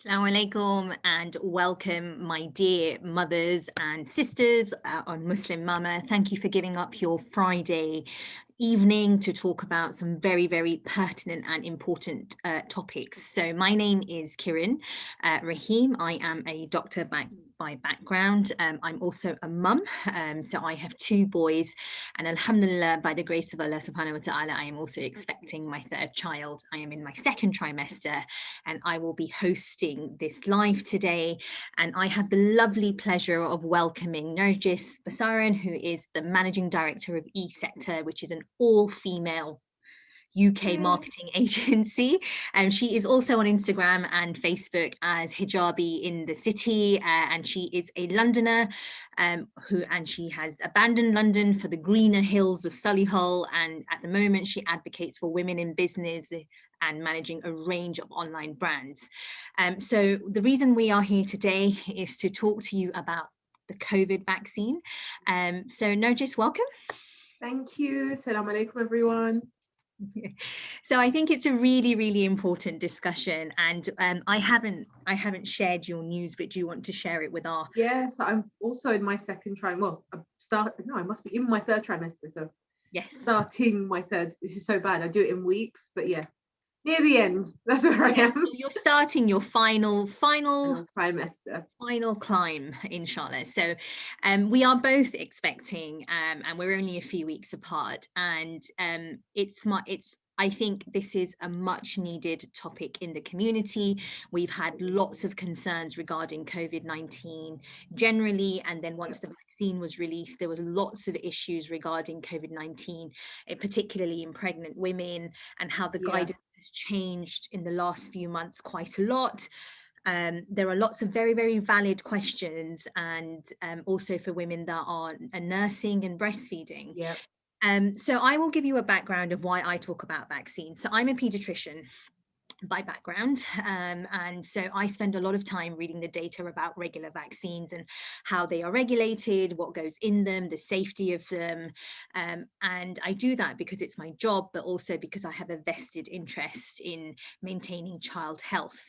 Assalamu alaikum and welcome, my dear mothers and sisters on Muslim Mama. Thank you for giving up your Friday evening to talk about some very, very pertinent and important topics. So my name is Kiran Rahim. I am a doctor by background. I'm also a mum. So I have two boys, and Alhamdulillah, by the grace of Allah subhanahu wa ta'ala, I am also expecting my third child. I am in my second trimester, and I will be hosting this live today. And I have the lovely pleasure of welcoming Narjice Basaran, who is the Managing Director of E-Sector, which is an all-female UK marketing agency. She is also on Instagram and Facebook as Hijabi in the City, and she is a Londoner and she has abandoned London for the greener hills of Solihull, and at the moment she advocates for women in business and managing a range of online brands. So the reason we are here today is to talk to you about the COVID vaccine. So Narjice, welcome. Thank you. Salam alaikum, everyone. So I think it's a really, really important discussion, and I haven't shared your news, but do you want to share it with our? Yes, I'm also in my second trimester. Well, I must be in my third trimester. So yes, starting my third. This is so bad. I do it in weeks, but yeah, near the end. That's where I am. So you're starting your final trimester, final climb, inshallah. So we are both expecting, and we're only a few weeks apart, and I think this is a much needed topic in the community. We've had lots of concerns regarding COVID-19 generally, and then once the vaccine was released, there was lots of issues regarding COVID-19, particularly in pregnant women, and how the guidance has changed in the last few months quite a lot. There are lots of very, very valid questions, and also for women that are nursing and breastfeeding. Yeah. So I will give you a background of why I talk about vaccines. So I'm a pediatrician by background, and so I spend a lot of time reading the data about regular vaccines and how they are regulated, what goes in them, the safety of them, and I do that because it's my job, but also because I have a vested interest in maintaining child health.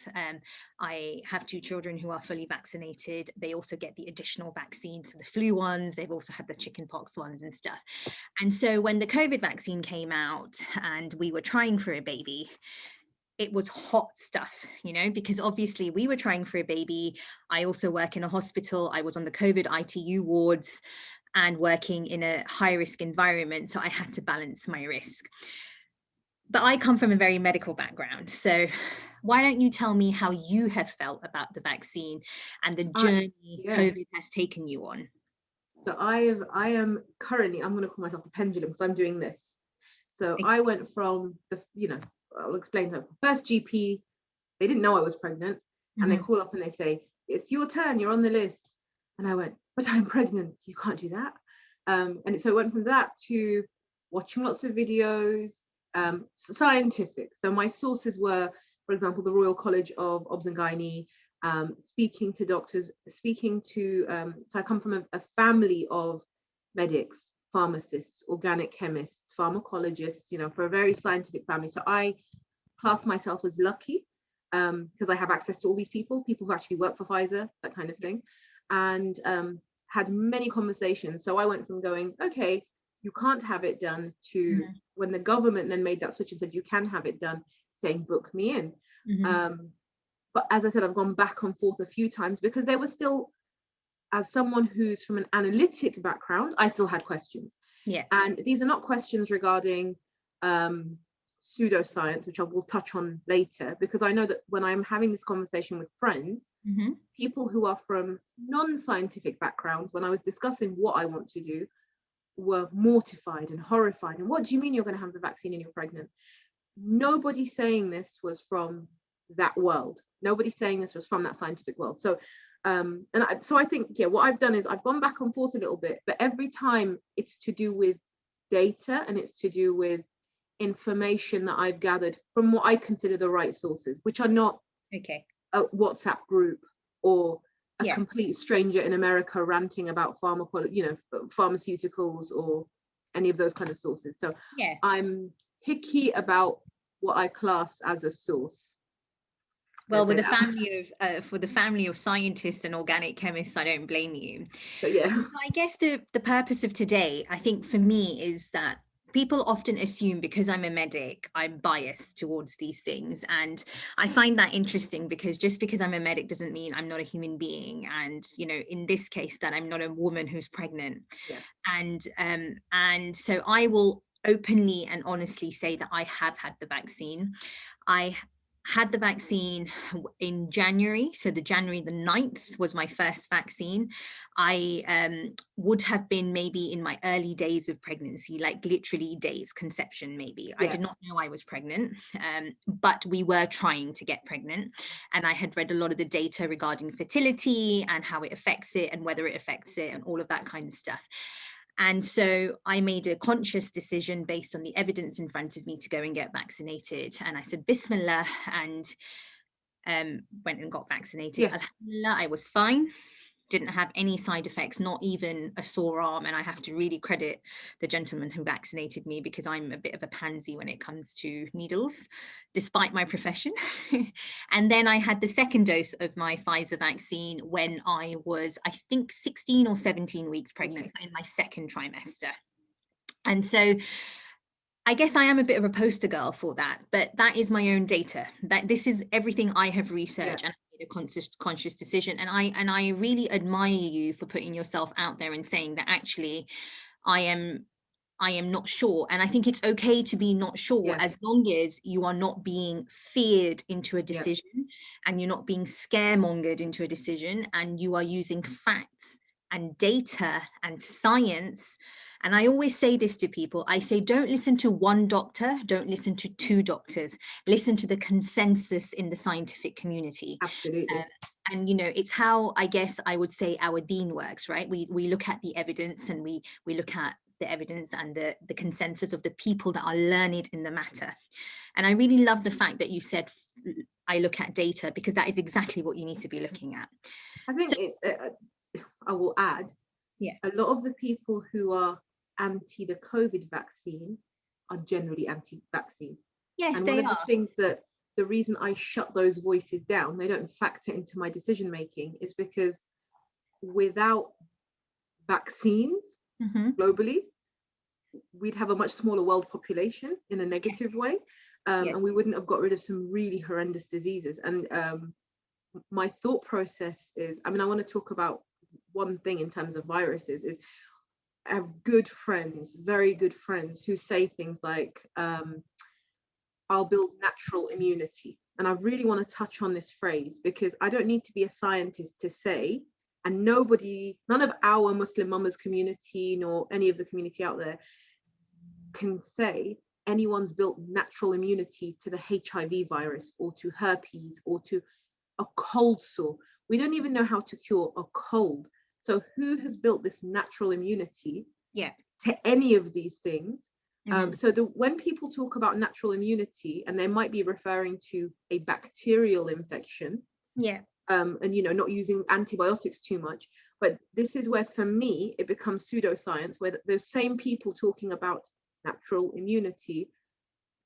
I have two children who are fully vaccinated. They also get the additional vaccines, so the flu ones, they've also had the chickenpox ones and stuff. And so when the COVID vaccine came out and we were trying for a baby, it was hot stuff, because obviously we were trying for a baby. I also work in a hospital. I was on the COVID ITU wards and working in a high risk environment. So I had to balance my risk. But I come from a very medical background. So why don't you tell me how you have felt about the vaccine and the journey COVID has taken you on? So I am currently, I'm going to call myself the pendulum because I'm doing this. So I went from I'll explain to her. First GP, they didn't know I was pregnant, and they call up and they say, "It's your turn, you're on the list." And I went, "But I'm pregnant, you can't do that." And so it went from that to watching lots of videos, scientific. So my sources were, for example, the Royal College of Obs and Gynae, speaking to doctors, so I come from a family of medics, pharmacists, organic chemists, pharmacologists, for a very scientific family. So I class myself as lucky because I have access to all these people who actually work for Pfizer, that kind of thing, and had many conversations. So I went from going, okay, you can't have it done, to when the government then made that switch and said you can have it done, saying book me in. But as I said, I've gone back and forth a few times because there was still, as someone who's from an analytic background, I still had questions. Yeah. And these are not questions regarding pseudoscience, which I will touch on later, because I know that when I'm having this conversation with friends, people who are from non-scientific backgrounds, when I was discussing what I want to do, were mortified and horrified. And what do you mean you're going to have the vaccine and you're pregnant? Nobody saying this was from that world. Nobody saying this was from that scientific world. So so I think, what I've done is I've gone back and forth a little bit, but every time it's to do with data and it's to do with information that I've gathered from what I consider the right sources, which are not a WhatsApp group or a complete stranger in America ranting about pharmaceuticals or any of those kind of sources. So I'm picky about what I class as a source. Well, with a family of for the family of scientists and organic chemists, I don't blame you. So yeah. And so I guess the purpose of today, I think for me, is that people often assume because I'm a medic, I'm biased towards these things. And I find that interesting because just because I'm a medic doesn't mean I'm not a human being. And, you know, in this case, that I'm not a woman who's pregnant. Yeah. And so I will openly and honestly say that I have had the vaccine. I had the vaccine in January. So the January the 9th was my first vaccine. I would have been maybe in my early days of pregnancy, like literally days, conception maybe. Yeah. I did not know I was pregnant, but we were trying to get pregnant. And I had read a lot of the data regarding fertility and how it affects it and whether it affects it and all of that kind of stuff. And so I made a conscious decision based on the evidence in front of me to go and get vaccinated. And I said, Bismillah, and went and got vaccinated. Yeah. Alhamdulillah, I was fine. Didn't have any side effects, not even a sore arm. And I have to really credit the gentleman who vaccinated me because I'm a bit of a pansy when it comes to needles, despite my profession. And then I had the second dose of my Pfizer vaccine when I was, I think, 16 or 17 weeks pregnant, in my second trimester. And so I guess I am a bit of a poster girl for that, but that is my own data. That this is everything I have researched, and I made a conscious decision. And I really admire you for putting yourself out there and saying that actually I am not sure. And I think it's okay to be not sure as long as you are not being feared into a decision and you're not being scaremongered into a decision, and you are using facts and data and science. And I always say this to people. I say, don't listen to one doctor, don't listen to two doctors, listen to the consensus in the scientific community. Absolutely. And, you know, it's how, I guess I would say, our deen works, right? We look at the evidence, and we look at the evidence and the consensus of the people that are learned in the matter. And I really love the fact that you said, I look at data, because that is exactly what you need to be looking at. I think I will add, a lot of the people who are anti the COVID vaccine are generally anti-vaccine. Yes, and they one of are. the things that the reason I shut those voices down, they don't factor into my decision making, is because without vaccines globally, we'd have a much smaller world population in a negative way, and we wouldn't have got rid of some really horrendous diseases. And my thought process is, I mean, I want to talk about one thing in terms of viruses. Is I have good friends, very good friends, who say things like, I'll build natural immunity. And I really want to touch on this phrase, because I don't need to be a scientist to say, and none of our Muslim mamas community, nor any of the community out there, can say anyone's built natural immunity to the HIV virus or to herpes or to a cold sore. We don't even know how to cure a cold. So who has built this natural immunity to any of these things? So when people talk about natural immunity, and they might be referring to a bacterial infection, and, you know, not using antibiotics too much, but this is where, for me, it becomes pseudoscience, where those same people talking about natural immunity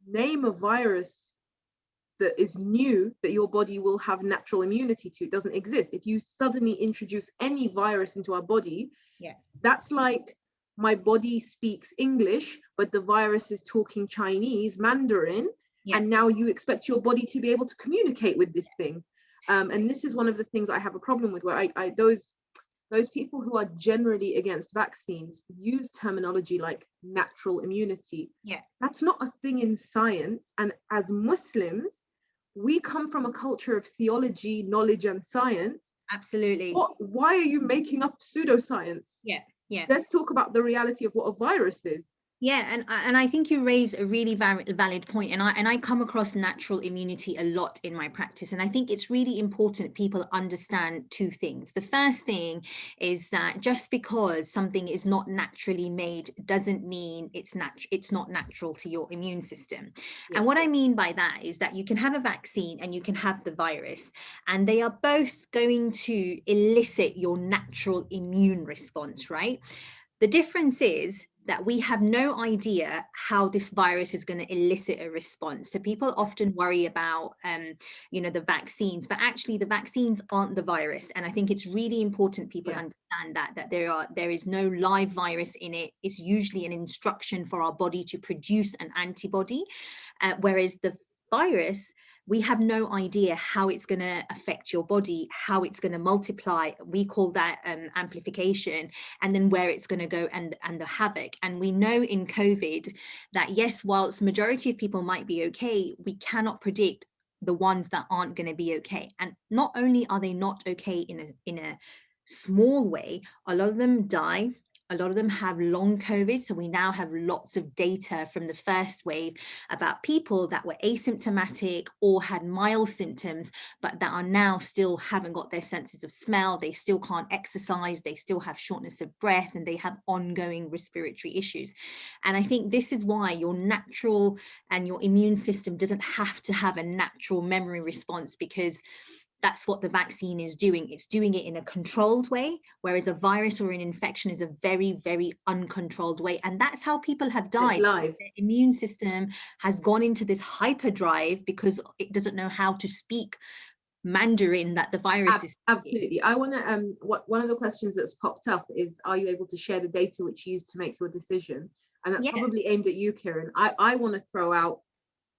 name a virus that is new that your body will have natural immunity to. It doesn't exist. If you suddenly introduce any virus into our body, that's like my body speaks English, but the virus is talking Chinese, Mandarin, and now you expect your body to be able to communicate with this thing. And this is one of the things I have a problem with, where those people who are generally against vaccines use terminology like natural immunity. That's not a thing in science. And as Muslims, we come from a culture of theology, knowledge, and science. Absolutely. Why are you making up pseudoscience? Let's talk about the reality of what a virus is. And I think you raise a really valid point, and I come across natural immunity a lot in my practice, and I think it's really important people understand two things. The first thing is that just because something is not naturally made doesn't mean it's not natural to your immune system. And what I mean by that is that you can have a vaccine and you can have the virus, and they are both going to elicit your natural immune response, right? The difference is that we have no idea how this virus is going to elicit a response. So people often worry about, you know, the vaccines, but actually the vaccines aren't the virus. And I think it's really important people understand that there is no live virus in it. It's usually an instruction for our body to produce an antibody, whereas the virus, we have no idea how it's going to affect your body, how it's going to multiply. We call that amplification, and then where it's going to go and the havoc. And we know in COVID that, yes, whilst majority of people might be okay, we cannot predict the ones that aren't going to be okay. And not only are they not okay in a small way, a lot of them die. A lot of them have long COVID. So we now have lots of data from the first wave about people that were asymptomatic or had mild symptoms, but that are now still haven't got their senses of smell. They still can't exercise. They still have shortness of breath, and they have ongoing respiratory issues. And I think this is why your natural and your immune system doesn't have to have a natural memory response, because that's what the vaccine is doing. It's doing it in a controlled way, whereas a virus or an infection is a very, very uncontrolled way. And that's how people have died. Their immune system has gone into this hyperdrive because it doesn't know how to speak Mandarin that the virus is. Absolutely. I want to, one of the questions that's popped up is, are you able to share the data which you used to make your decision? And that's probably aimed at you, Kiran. I want to throw out,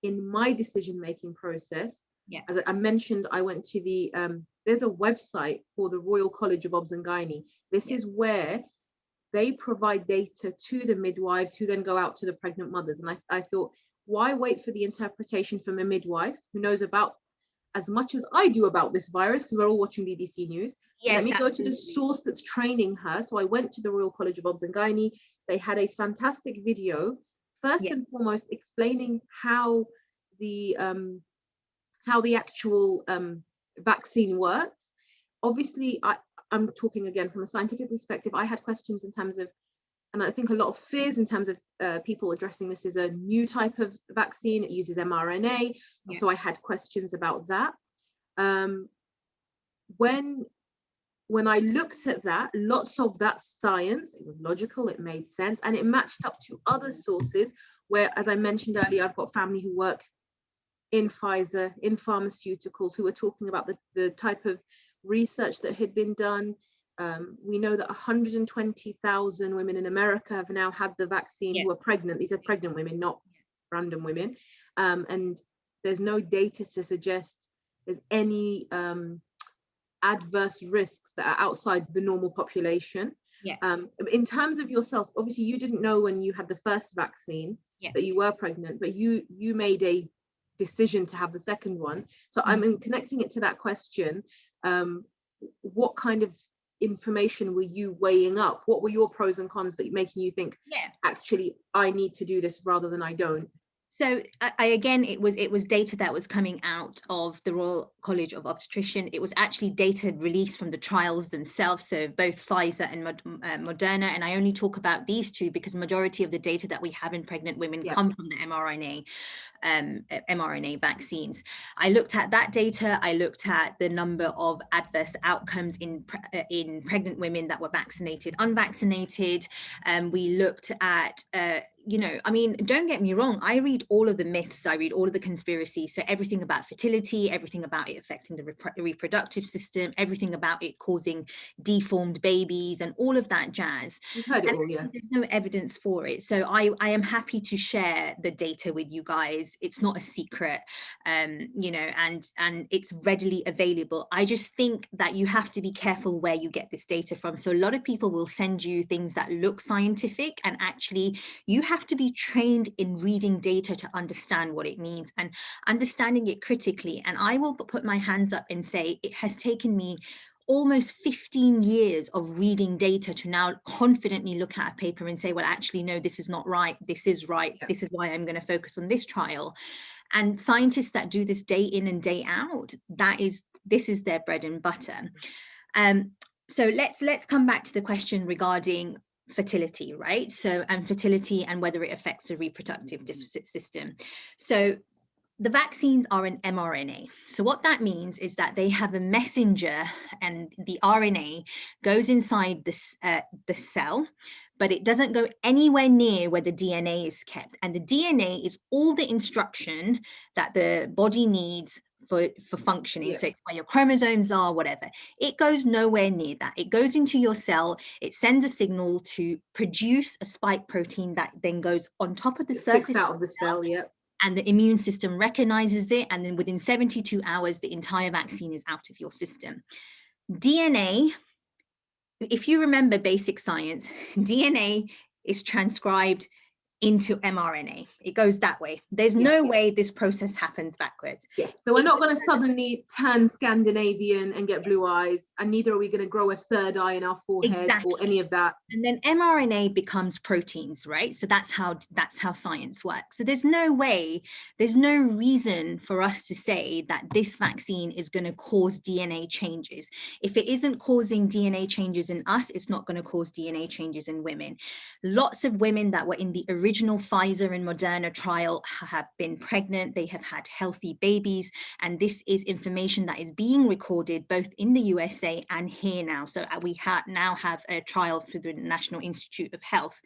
in my decision-making process, as I mentioned, I went to the, there's a website for the Royal College of Obs and Gynae. This is where they provide data to the midwives who then go out to the pregnant mothers. And I thought, why wait for the interpretation from a midwife who knows about as much as I do about this virus, because we're all watching BBC News. Let me go to the source that's training her. So I went to the Royal College of Obs and Gynae. They had a fantastic video, first and foremost, explaining how the actual vaccine works. Obviously, I'm talking again from a scientific perspective. I had questions in terms of, and I think a lot of fears in terms of people addressing this as a new type of vaccine. It uses mRNA. So I had questions about that. When I looked at that, lots of that science, it was logical, it made sense, and it matched up to other sources where, as I mentioned earlier, I've got family who work in Pfizer, in pharmaceuticals, who were talking about the type of research that had been done. We know that 120,000 women in America have now had the vaccine who are pregnant. These are pregnant women, not random women. And there's no data to suggest there's any adverse risks that are outside the normal population. In terms of yourself, obviously you didn't know when you had the first vaccine that you were pregnant, but you made a decision to have the second one. So I'm connecting it to that question. What kind of information were you weighing up? What were your pros and cons that making you think, actually, I need to do this rather than I don't? So again, it was data that was coming out of the Royal College of Obstetrician. It was actually data released from the trials themselves, so both Pfizer and Moderna. And I only talk about these two because majority of the data that we have in pregnant women come from the mRNA vaccines. I looked at that data. I looked at the number of adverse outcomes in pregnant women that were vaccinated, unvaccinated. We looked at you know, I mean, don't get me wrong, I read all of the myths, I read all of the conspiracies, so everything about fertility, everything about it affecting the reproductive system, everything about it causing deformed babies and all of that jazz. You've heard it all, There's no evidence for it. So I am happy to share the data with you guys. It's not a secret, you know, and it's readily available. I just think that you have to be careful where you get this data from. So a lot of people will send you things that look scientific, and actually you have to be trained in reading data to understand what it means and understanding it critically. And I will put my hands up and say it has taken me almost 15 years of reading data to now confidently look at a paper and say, well, actually, no, this is not right. This is right. This is why I'm going to focus on this trial. And scientists that do this day in and day out, this is their bread and butter. So let's come back to the question regarding fertility, right? So, and fertility and whether it affects the reproductive system. So the vaccines are an mRNA. So what that means is that they have a messenger, and the RNA goes inside this, the cell, but it doesn't go anywhere near where the DNA is kept. And the DNA is all the instruction that the body needs for functioning. So it's where your chromosomes are, whatever. It goes nowhere near that. It goes into your cell. It sends a signal to produce a spike protein that then goes on top of the surface out of the cell. And the immune system recognizes it. And then within 72 hours, the entire vaccine is out of your system. DNA, if you remember basic science, DNA is transcribed into mRNA. It goes that way. There's no way this process happens backwards. So we're not going to suddenly turn Scandinavian and get blue eyes, and neither are we going to grow a third eye in our forehead or any of that. And then mRNA becomes proteins, right? So that's how science works. So there's no way, there's no reason for us to say that this vaccine is going to cause DNA changes. If it isn't causing DNA changes in us, it's not going to cause DNA changes in women. Lots of women that were in the original Pfizer and Moderna trial have been pregnant, they have had healthy babies, and this is information that is being recorded both in the USA and here now. So we now have a trial for the National Institute of Health.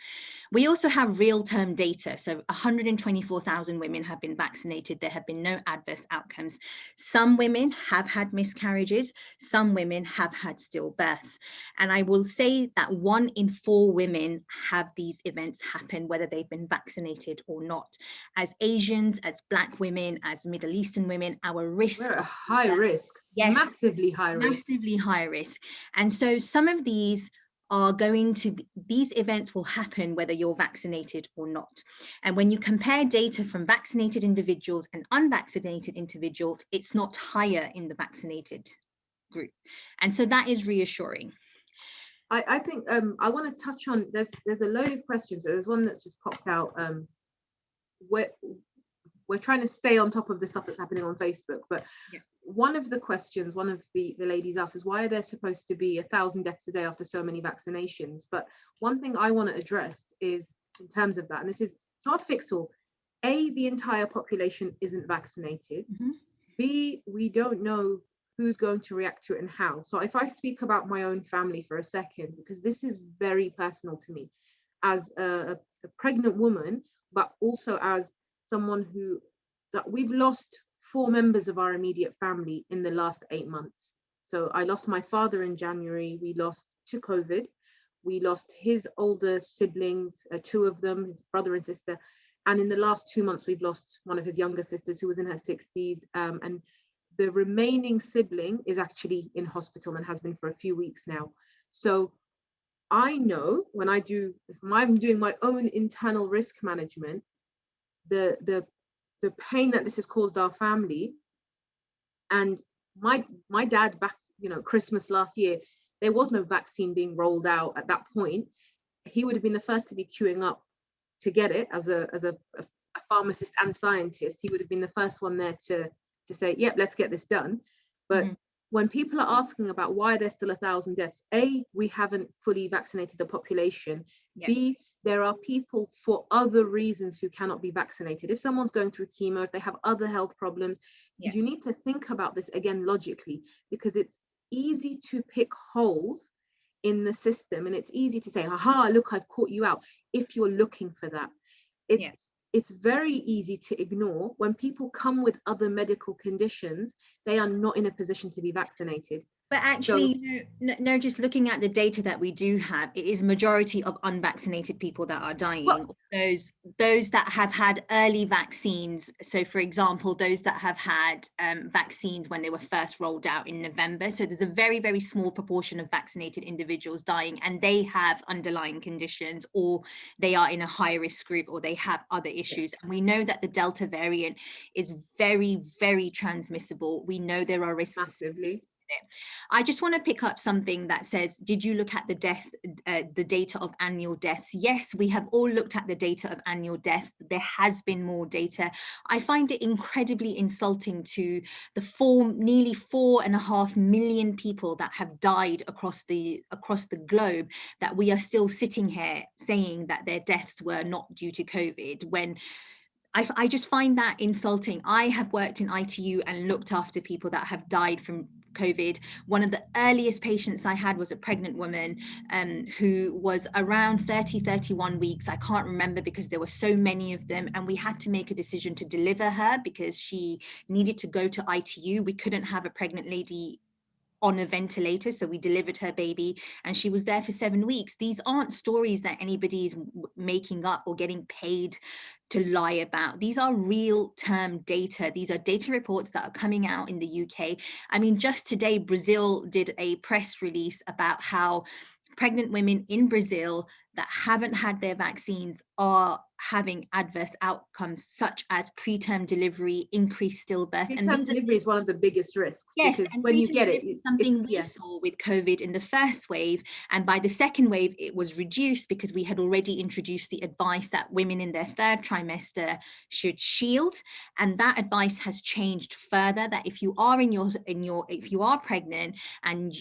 We also have real-term data. So 124,000 women have been vaccinated. There have been no adverse outcomes. Some women have had miscarriages. Some women have had stillbirths. And I will say that 1 in 4 women have these events happen, whether they've been vaccinated or not. As Asians, as Black women, as Middle Eastern women, our risk— We're at high risk. Yes, massively high risk. Massively high risk. And so some of these are going to be, these events will happen whether you're vaccinated or not. And when you compare data from vaccinated individuals and unvaccinated individuals, it's not higher in the vaccinated group. And so that is reassuring. I think I want to touch on, there's a load of questions. There's one that's just popped out. We're trying to stay on top of the stuff that's happening on Facebook, but one of the questions, one of the ladies asked is, why are there supposed to be 1,000 deaths a day after so many vaccinations? But one thing I want to address is, in terms of that, and this is not a fix-all, A, the entire population isn't vaccinated. B, we don't know who's going to react to it and how. So if I speak about my own family for a second, because this is very personal to me as a pregnant woman, but also as someone that we've lost 4 members of our immediate family in the last 8 months. So I lost my father in January, we lost to COVID, we lost his older siblings, 2 of them, his brother and sister. And in the last 2 months, we've lost one of his younger sisters who was in her 60s. And the remaining sibling is actually in hospital and has been for a few weeks now. So I know when if I'm doing my own internal risk management, the pain that this has caused our family. And my dad back, Christmas last year, there was no vaccine being rolled out at that point. He would have been the first to be queuing up to get it as a pharmacist and scientist. He would have been the first one there to say, yep, let's get this done. But when people are asking about why there's still 1,000 deaths, A, we haven't fully vaccinated the population. B, there are people for other reasons who cannot be vaccinated. If someone's going through chemo, if they have other health problems, you need to think about this again logically, because it's easy to pick holes in the system, and it's easy to say, aha, look, I've caught you out, if you're looking for that. It's very easy to ignore when people come with other medical conditions, they are not in a position to be vaccinated. But actually, no, just looking at the data that we do have, it is majority of unvaccinated people that are dying. Well, those that have had early vaccines. So for example, those that have had vaccines when they were first rolled out in November. So there's a very, very small proportion of vaccinated individuals dying, and they have underlying conditions, or they are in a high risk group, or they have other issues. And we know that the Delta variant is very, very transmissible. We know there are risks. Massively. I just want to pick up something that says, did you look at the data of annual deaths? Yes, we have all looked at the data of annual death. There has been more data. I find it incredibly insulting to the nearly 4.5 million people that have died across the globe, that we are still sitting here saying that their deaths were not due to COVID, when I just find that insulting. I have worked in ITU and looked after people that have died from COVID. One of the earliest patients I had was a pregnant woman who was around 30, 31 weeks. I can't remember because there were so many of them, and we had to make a decision to deliver her because she needed to go to ITU. We couldn't have a pregnant lady on a ventilator, so we delivered her baby and she was there for 7 weeks. These aren't stories that anybody is making up or getting paid to lie about. These are real term data. These are data reports that are coming out in the UK. I mean, just today, Brazil did a press release about how pregnant women in Brazil that haven't had their vaccines are having adverse outcomes such as preterm delivery, increased stillbirth. Preterm delivery is one of the biggest risks. Yes, because and when you get it, something we saw with COVID in the first wave, and by the second wave it was reduced because we had already introduced the advice that women in their third trimester should shield, and that advice has changed further, that if you are if you are pregnant and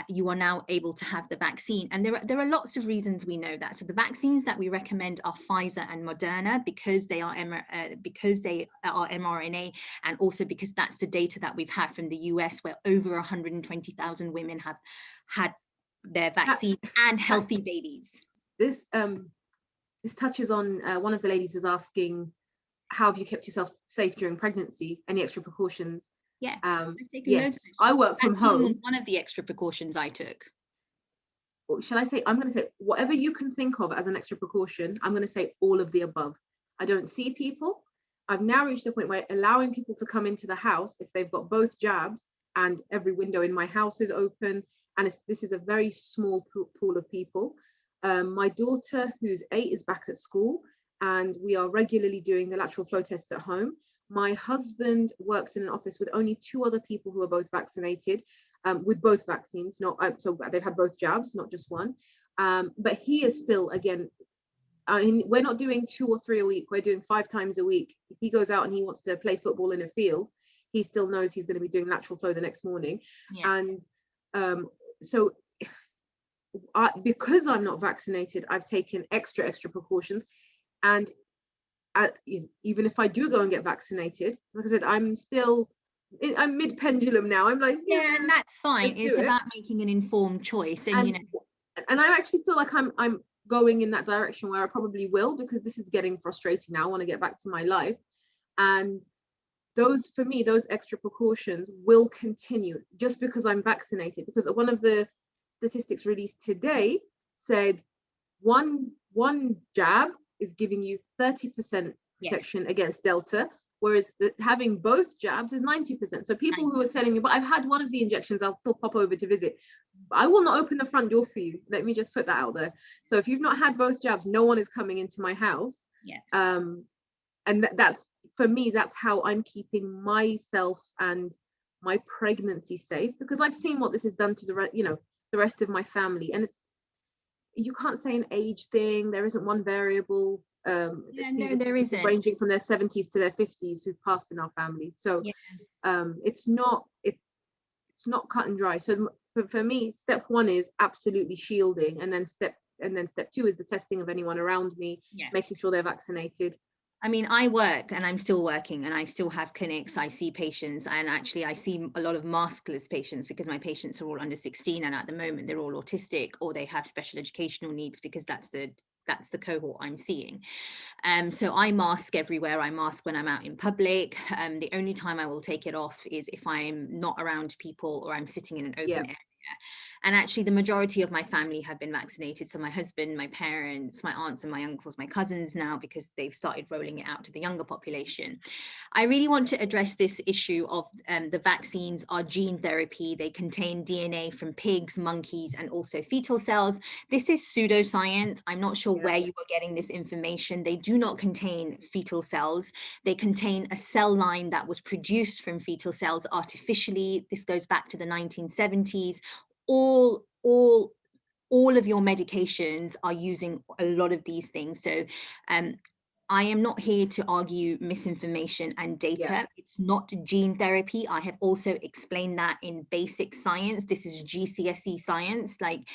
you are now able to have the vaccine. And there are lots of reasons we know that. So the vaccines that we recommend are Pfizer and Moderna because they are mRNA, and also because that's the data that we've had from the US, where over 120,000 women have had their vaccine and healthy babies. This touches on one of the ladies is asking, how have you kept yourself safe during pregnancy? Any extra precautions? Yeah, yes, I work from home. One of the extra precautions I took. Shall I say, I'm going to say whatever you can think of as an extra precaution. I'm going to say all of the above. I don't see people. I've now reached a point where allowing people to come into the house if they've got both jabs, and every window in my house is open, and this is a very small pool of people. My daughter, who's 8, is back at school, and we are regularly doing the lateral flow tests at home. My husband works in an office with only 2 other people who are both vaccinated, with both vaccines. So they've had both jabs, not just one. But he is still, again, we're not doing 2 or 3 a week, we're doing 5 times a week. If he goes out and he wants to play football in a field, he still knows he's going to be doing lateral flow the next morning. And so because I'm not vaccinated, I've taken extra precautions. And even if I do go and get vaccinaid, like I said, I'm mid pendulum now. I'm like, yeah, and that's fine. It's about making an informed choice, and I actually feel like I'm going in that direction where I probably will, because this is getting frustrating now. I want to get back to my life, and those extra precautions will continue just because I'm vaccinated. Because one of the statistics released today said one jab is giving you 30% protection against Delta, whereas having both jabs is 90%. So people who are telling me, but I've had one of the injections, I'll still pop over to visit. I will not open the front door for you. Let me just put that out there. So if you've not had both jabs, no one is coming into my house. And that's, for me, that's how I'm keeping myself and my pregnancy safe, because I've seen what this has done to the rest of my family. And you can't say an age thing. There isn't one variable. There isn't. Ranging from their 70s to their 50s who've passed in our family. So it's not cut and dry. So for me, step 1 is absolutely shielding, and then step 2 is the testing of anyone around me, making sure they're vaccinated. I mean, I work and I'm still working and I still have clinics. I see patients, and actually I see a lot of maskless patients because my patients are all under 16, and at the moment they're all autistic or they have special educational needs, because that's the cohort I'm seeing. So I mask everywhere. I mask when I'm out in public. The only time I will take it off is if I'm not around people or I'm sitting in an open area. And actually the majority of my family have been vaccinated. So my husband, my parents, my aunts and my uncles, my cousins now, because they've started rolling it out to the younger population. I really want to address this issue of the vaccines are gene therapy. They contain DNA from pigs, monkeys, and also fetal cells. This is pseudoscience. I'm not sure where you are getting this information. They do not contain fetal cells. They contain a cell line that was produced from fetal cells artificially. This goes back to the 1970s. All of your medications are using a lot of these things. So I am not here to argue misinformation and data. It's not gene therapy. I have also explained that in basic science. This is GCSE science. Like,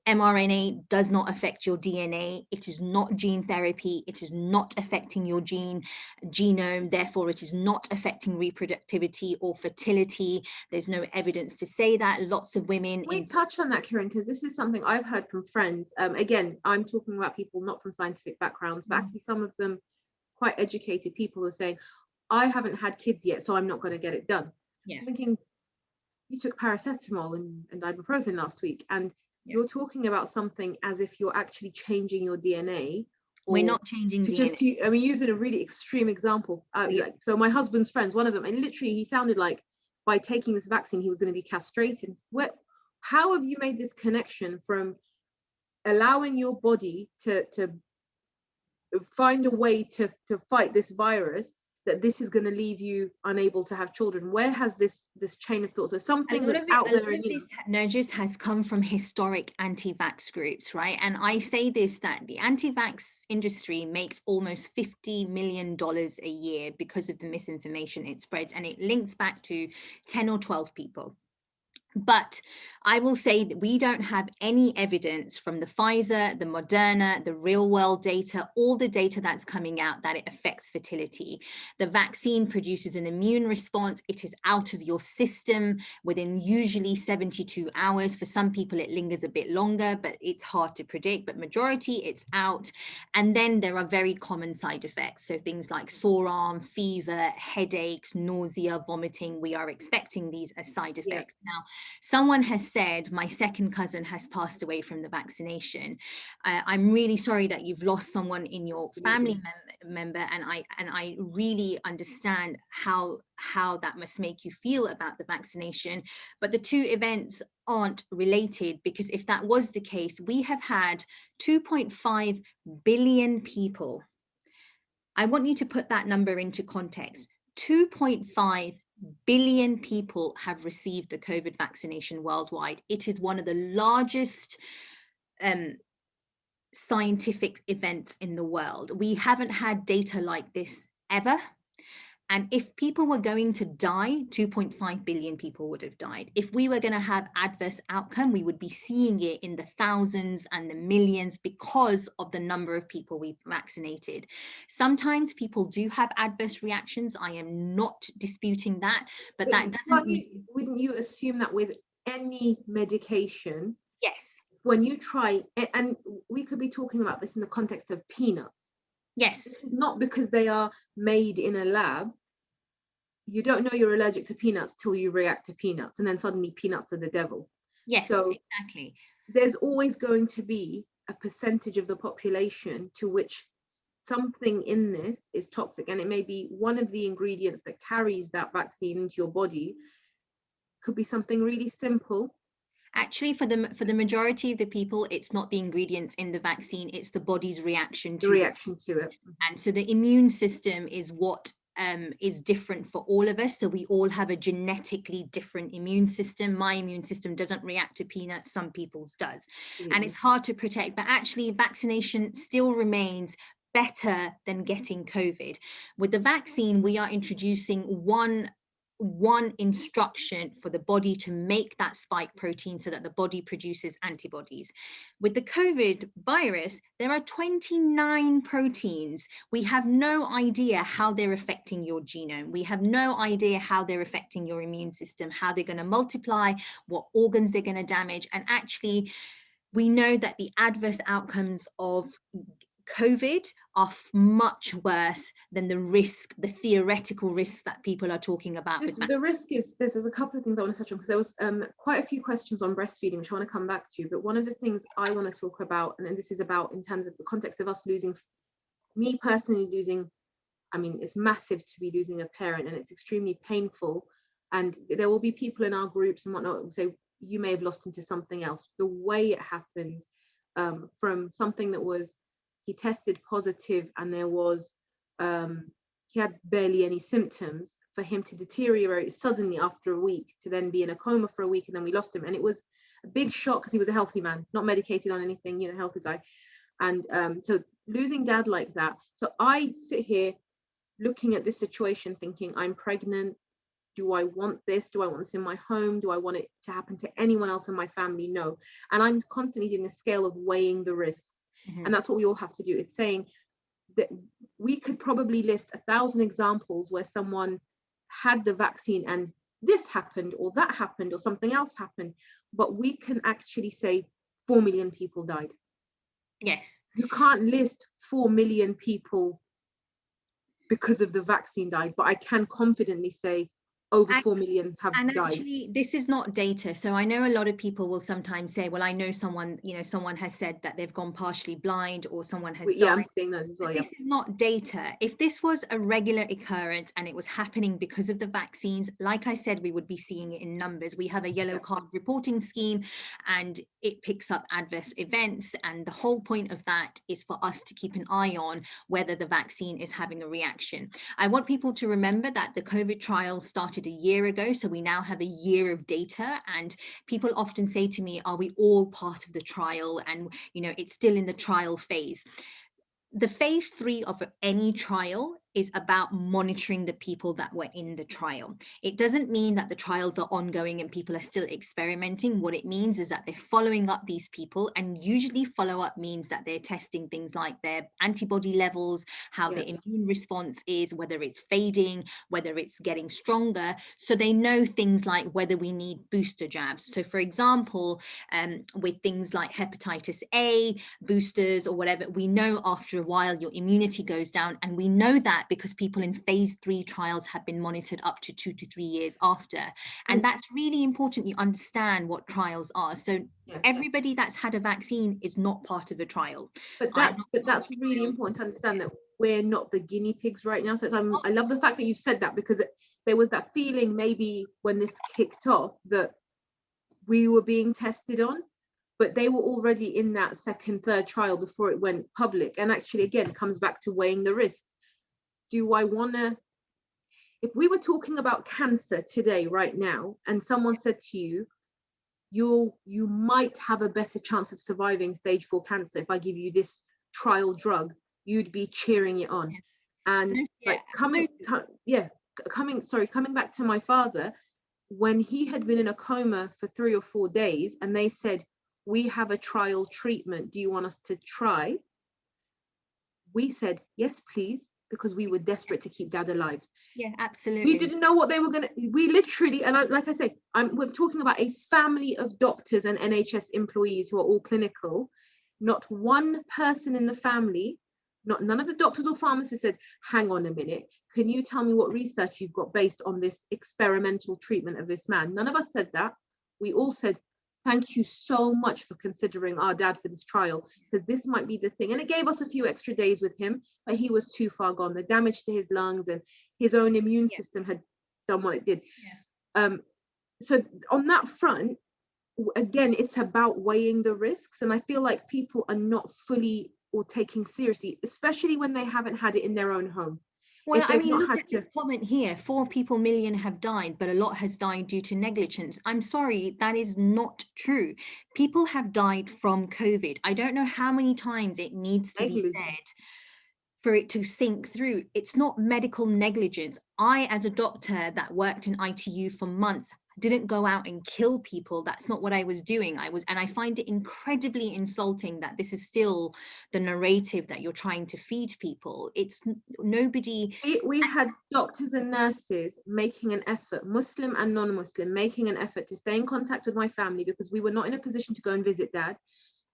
mRNA does not affect your DNA. It is not gene therapy. It is not affecting your genome. Therefore, it is not affecting reproductivity or fertility. There's no evidence to say that. Lots of women. We touch on that, Kiran, because this is something I've heard from friends. Again, I'm talking about people not from scientific backgrounds, but actually some of them quite educated people are saying, I haven't had kids yet, so I'm not going to get it done. Yeah. I'm thinking, you took paracetamol and ibuprofen last week, and you're talking about something as if you're actually changing your DNA. We're not changing DNA. Just using a really extreme example. So my husband's friends, one of them, and literally he sounded like by taking this vaccine he was going to be castrated. How have you made this connection from allowing your body to find a way to fight this virus, that this is going to leave you unable to have children? Where has this chain of thought? So something that's out there, and this Narjice has come from historic anti-vax groups, right? And I say this, that the anti-vax industry makes almost $50 million a year because of the misinformation it spreads, and it links back to 10 or 12 people. But I will say that we don't have any evidence from the Pfizer, the Moderna, the real world data, all the data that's coming out that it affects fertility. The vaccine produces an immune response. It is out of your system within usually 72 hours. For some people, it lingers a bit longer, but it's hard to predict. But majority, it's out. And then there are very common side effects. So things like sore arm, fever, headaches, nausea, vomiting. We are expecting these as side effects. Now, someone has said, my second cousin has passed away from the vaccination. I'm really sorry that you've lost someone in your family member, and I really understand how that must make you feel about the vaccination. But the two events aren't related, because if that was the case, we have had 2.5 billion people. I want you to put that number into context. 2.5 billion people have received the COVID vaccination worldwide. It is one of the largest scientific events in the world. We haven't had data like this ever. And if people were going to die, 2.5 billion people would have died. If we were going to have adverse outcome, we would be seeing it in the thousands and the millions because of the number of people we've vaccinated. Sometimes people do have adverse reactions. I am not disputing that, but that doesn't mean... Wouldn't you assume that with any medication? Yes. When you try, and we could be talking about this in the context of peanuts. Yes. This is not because they are made in a lab. You don't know you're allergic to peanuts till you react to peanuts, and then suddenly peanuts are the devil. Yes, so exactly. There's always going to be a percentage of the population to which something in this is toxic, and it may be one of the ingredients that carries that vaccine into your body. Could be something really simple. Actually, for the majority of the people, it's not the ingredients in the vaccine, it's the body's reaction to it. And so the immune system is what is different for all of us. So we all have a genetically different immune system. My immune system doesn't react to peanuts, some people's does. And it's hard to protect, but actually vaccination still remains better than getting COVID. With the vaccine, we are introducing one instruction for the body to make that spike protein so that the body produces antibodies. With the COVID virus, there are 29 proteins. We have no idea how they're affecting your genome. We have no idea how they're affecting your immune system, how they're going to multiply, what organs they're going to damage. And actually, we know that the adverse outcomes of COVID are much worse than the theoretical risks that people are talking about. The risk is this. There's a couple of things I want to touch on, because there was quite a few questions on breastfeeding, which I want to come back to. But one of the things I want to talk about, and this is about in terms of the context of us losing, me personally losing, I mean, it's massive to be losing a parent, and it's extremely painful. And there will be people in our groups and whatnot who say, you may have lost him to something else. The way it happened, from something that was, he tested positive and there was, he had barely any symptoms, for him to deteriorate suddenly after a week, to then be in a coma for a week, and then we lost him. And it was a big shock, because he was a healthy man, not medicated on anything, you know, healthy guy. And so losing dad like that. So I sit here looking at this situation thinking, I'm pregnant, Do I want this? Do I want this in my home? Do I want it to happen to anyone else in my family? No. And I'm constantly doing a scale of weighing the risks. And that's what we all have to do. It's saying that we could probably list 1,000 examples where someone had the vaccine and this happened or that happened or something else happened, but we can actually say 4 million people died. Yes. You can't list 4 million people because of the vaccine died, but I can confidently say over 4 million have and died. Actually, this is not data. So I know a lot of people will sometimes say, well, I know someone, someone has said that they've gone partially blind or someone has died. I'm seeing those as well. This is not data. If this was a regular occurrence and it was happening because of the vaccines, like I said, we would be seeing it in numbers. We have a Yello Card reporting scheme and it picks up adverse events. And the whole point of that is for us to keep an eye on whether the vaccine is having a reaction. I want people to remember that the COVID trial started a year ago. So we now have a year of data, and people often say to me, are we all part of the trial? And, it's still in the trial phase. The phase 3 of any trial is about monitoring the people that were in the trial. It doesn't mean that the trials are ongoing and people are still experimenting. What it means is that they're following up these people, and usually follow-up means that they're testing things like their antibody levels, how the immune response is, whether it's fading, whether it's getting stronger. So they know things like whether we need booster jabs. So for example, with things like hepatitis A, boosters or whatever, we know after a while your immunity goes down, and we know that because people in phase 3 trials have been monitored up to 2 to 3 years after. And that's really important. You understand what trials are. So everybody that's had a vaccine is not part of a trial. But that's really important to understand that we're not the guinea pigs right now. So I love the fact that you've said that, because there was that feeling maybe when this kicked off that we were being tested on, but they were already in that second, third trial before it went public. And actually, again, comes back to weighing the risks. Do I want to, if we were talking about cancer today, right now, and someone said to you, you might have a better chance of surviving stage 4 cancer if I give you this trial drug, you'd be cheering it on. And coming back to my father, when he had been in a coma for 3 or 4 days and they said, we have a trial treatment, do you want us to try? We said, yes, please, because we were desperate to keep dad alive. Yeah, absolutely. We didn't know what they were going to, we literally, and like I say, we're talking about a family of doctors and NHS employees who are all clinical. Not one person in the family, none of the doctors or pharmacists said, hang on a minute, can you tell me what research you've got based on this experimental treatment of this man? None of us said that. We all said, thank you so much for considering our dad for this trial, because this might be the thing. And it gave us a few extra days with him, but he was too far gone. The damage to his lungs and his own immune system had done what it did. So on that front, again, it's about weighing the risks. And I feel like people are not fully or taking seriously, especially when they haven't had it in their own home. Well, I mean, look at the comment here, 4 million have died, but a lot has died due to negligence. I'm sorry, that is not true. People have died from COVID. I don't know how many times it needs to be said for it to sink through. It's not medical negligence. I, as a doctor that worked in ITU for months, didn't go out and kill people. That's not what I was doing. And I find it incredibly insulting that this is still the narrative that you're trying to feed people. It's nobody. We had doctors and nurses making an effort, Muslim and non-Muslim, making an effort to stay in contact with my family because we were not in a position to go and visit dad.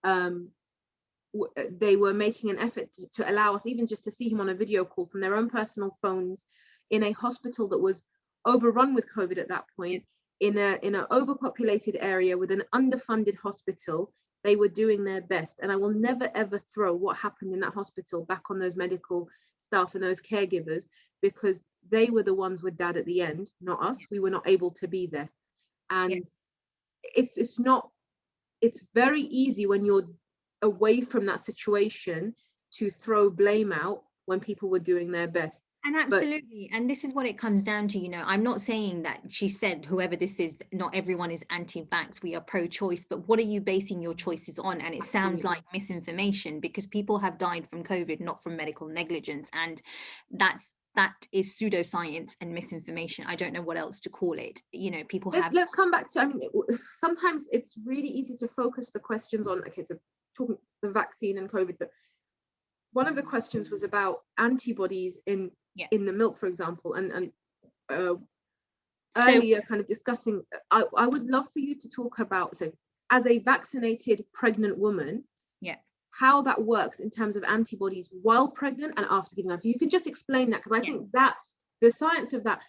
They were making an effort to allow us even just to see him on a video call from their own personal phones in a hospital that was overrun with COVID at that point. In an overpopulated area with an underfunded hospital. They were doing their best. And I will never, ever throw what happened in that hospital back on those medical staff and those caregivers, because they were the ones with dad at the end, not us. We were not able to be there. And it's very easy when you're away from that situation to throw blame out when people were doing their best. And absolutely. And this is what it comes down to, I'm not saying that she said, whoever this is, not everyone is anti-vax, we are pro-choice, but what are you basing your choices on? And it sounds like misinformation, because people have died from COVID, not from medical negligence. And that's that is pseudoscience and misinformation. I don't know what else to call it. You know, people have. Let's come back to, I mean, sometimes it's really easy to focus the questions on, okay, so talking the vaccine and COVID, but one of the questions was about antibodies in the milk, for example, and earlier kind of discussing, I would love for you to talk about, so as a vaccinated pregnant woman, how that works in terms of antibodies while pregnant and after giving birth. You could just explain that, because I think that the science of that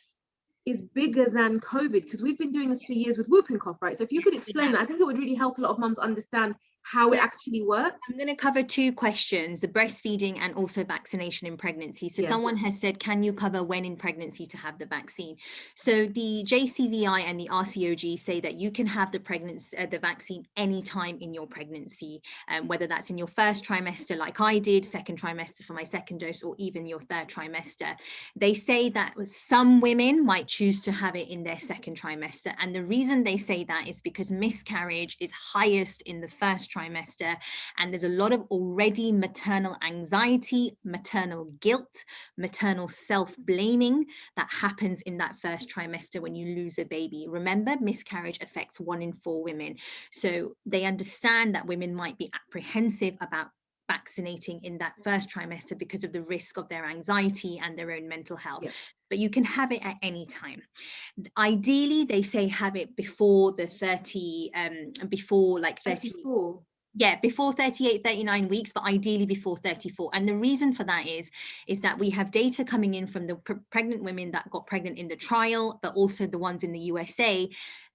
is bigger than COVID, because we've been doing this for years with whooping cough, right? So if you could explain that, I think it would really help a lot of mums understand how it actually works. I'm going to cover two questions, the breastfeeding and also vaccination in pregnancy. So someone has said, can you cover when in pregnancy to have the vaccine? So the JCVI and the RCOG say that you can have the vaccine anytime in your pregnancy, whether that's in your first trimester like I did, second trimester for my second dose, or even your third trimester. They say that some women might choose to have it in their second trimester. And the reason they say that is because miscarriage is highest in the first trimester, and there's a lot of already maternal anxiety, maternal guilt, maternal self-blaming that happens in that first trimester when you lose a baby. Remember, miscarriage affects 1 in 4 women. So they understand that women might be apprehensive about vaccinating in that first trimester because of the risk of their anxiety and their own mental health. But you can have it at any time. Ideally, they say have it before the 34. Before 38, 39 weeks, but ideally before 34. And the reason for that is that we have data coming in from the pregnant women that got pregnant in the trial, but also the ones in the USA,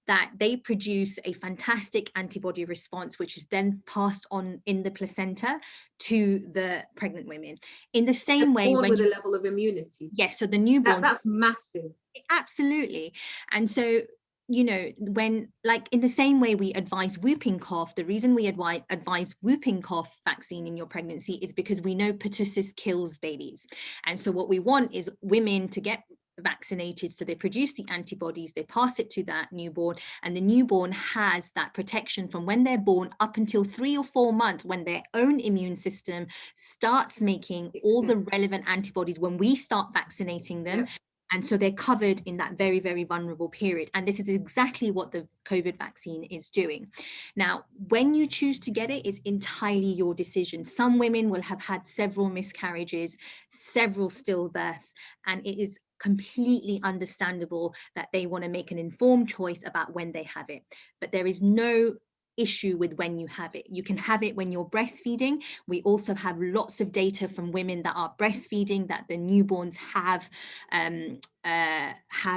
that they produce a fantastic antibody response, which is then passed on in the placenta to the pregnant women. In the same way, born with a level of immunity. Yes, so the newborns. That's massive. Absolutely. And so, you know, when, like, in the same way we advise whooping cough, the reason we advise whooping cough vaccine in your pregnancy is because we know pertussis kills babies. And so what we want is women to get vaccinated, so they produce the antibodies, they pass it to that newborn, and the newborn has that protection from when they're born up until 3 or 4 months, when their own immune system starts making all the relevant antibodies when we start vaccinating them. And so they're covered in that very, very vulnerable period. And this is exactly what the COVID vaccine is doing. Now, when you choose to get it is entirely your decision. Some women will have had several miscarriages, several stillbirths, and it is completely understandable that they want to make an informed choice about when they have it. But there is no issue with when you have it. You can have it when you're breastfeeding. We also have lots of data from women that are breastfeeding that the newborns have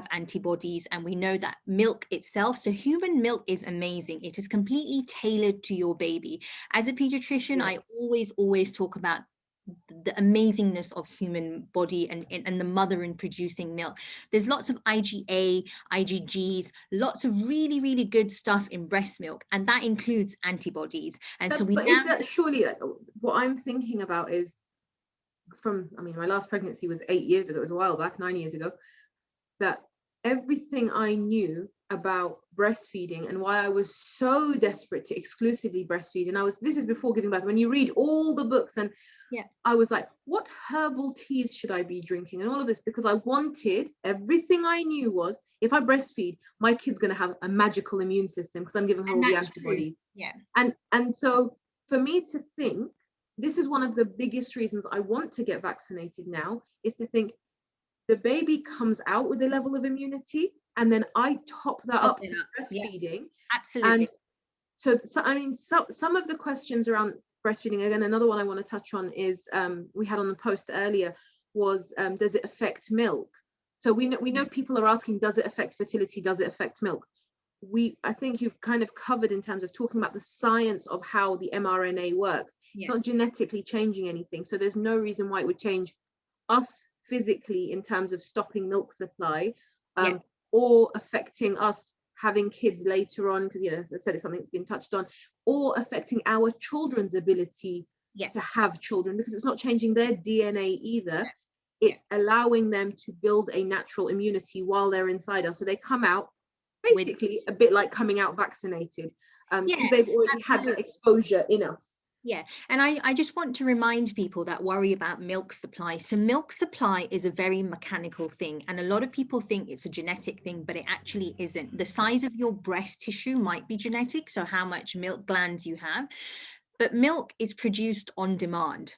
antibodies, and we know that milk itself, so human milk is amazing. It is completely tailored to your baby. As a pediatrician, I always talk about the amazingness of human body and the mother in producing milk. There's lots of IgA, IgGs, lots of really, really good stuff in breast milk, and that includes antibodies. And so is that surely, like, what I'm thinking about is my last pregnancy was 8 years ago, it was a while back, 9 years ago, that everything I knew about breastfeeding and why I was so desperate to exclusively breastfeed, and this is before giving birth, when you read all the books, and I was like, what herbal teas should I be drinking and all of this, because I wanted, everything I knew was, if I breastfeed, my kid's going to have a magical immune system because I'm giving her all the antibodies. And so for me to think, this is one of the biggest reasons I want to get vaccinated now, is to think the baby comes out with a level of immunity, and then I top that up through breastfeeding. Absolutely. And so I mean, some of the questions around breastfeeding, again, another one I want to touch on is, we had on the post earlier, was does it affect milk? So we know people are asking, does it affect fertility? Does it affect milk? I think you've kind of covered in terms of talking about the science of how the mRNA works. It's not genetically changing anything, so there's no reason why it would change us physically in terms of stopping milk supply, or affecting us having kids later on, because, you know, as I said, it's something that's been touched on, or affecting our children's ability to have children, because it's not changing their DNA either. It's allowing them to build a natural immunity while they're inside us, so they come out basically a bit like coming out vaccinated, because they've already had that exposure in us. Yeah, and I just want to remind people that worry about milk supply. So milk supply is a very mechanical thing, and a lot of people think it's a genetic thing, but it actually isn't. The size of your breast tissue might be genetic, so how much milk glands you have, but milk is produced on demand.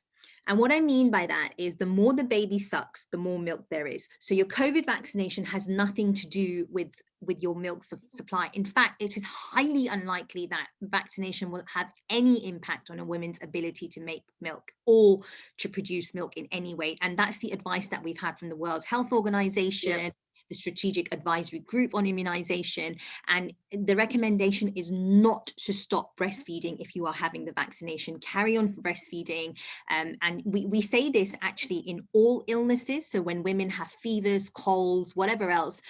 And what I mean by that is the more the baby sucks, the more milk there is. So your COVID vaccination has nothing to do with your milk supply. In fact, it is highly unlikely that vaccination will have any impact on a woman's ability to make milk or to produce milk in any way. And that's the advice that we've had from the World Health Organization, Yep. the Strategic Advisory Group on Immunization. And the recommendation is not to stop breastfeeding if you are having the vaccination. Carry on breastfeeding. And we say this actually in all illnesses. So when women have fevers, colds, whatever else,